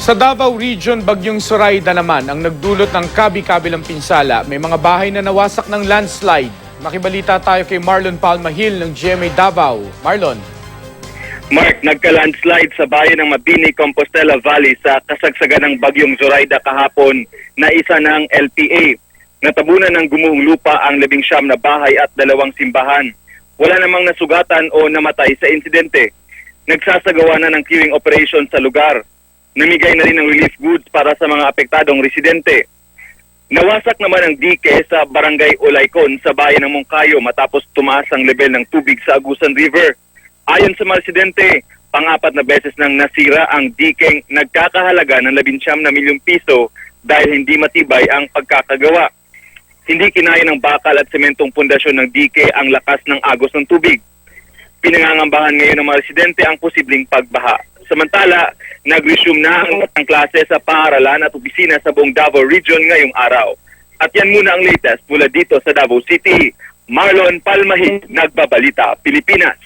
Sa Davao Region, bagyong Zoraida naman ang nagdulot ng kabi-kabilang pinsala. May mga bahay na nawasak ng landslide. Makibalita tayo kay Marlon Palmahil ng GMA Davao. Marlon. Mark, nagka-landslide sa bayan ng Mabini, Compostela Valley sa kasagsagan ng bagyong Zoraida kahapon na isa ng LPA. Natabunan ng gumuhong lupa ang 19 na bahay at 2 simbahan. Wala namang nasugatan o namatay sa insidente. Nagsasagawa na ng clearing operation sa lugar. Namigay na rin ng relief goods para sa mga apektadong residente. Nawasak naman ang dike sa barangay Olaykon sa bayan ng Moncayo matapos tumaas ang level ng tubig sa Agusan River. Ayon sa mga residente, pang-4 na beses nang nasira ang dikeng nagkakahalaga ng 19 na milyong piso dahil hindi matibay ang pagkakagawa. Hindi kinaya ng bakal at sementong pundasyon ng dike ang lakas ng agos ng tubig. Pinangangambahan ngayon ng mga residente ang posibleng pagbaha. Samantala, nag-resume na ang klase sa paaralan at opisina sa buong Davao Region ngayong araw. At yan muna ang latest mula dito sa Davao City. Marlon Palmahil, Nagbabalita, Pilipinas.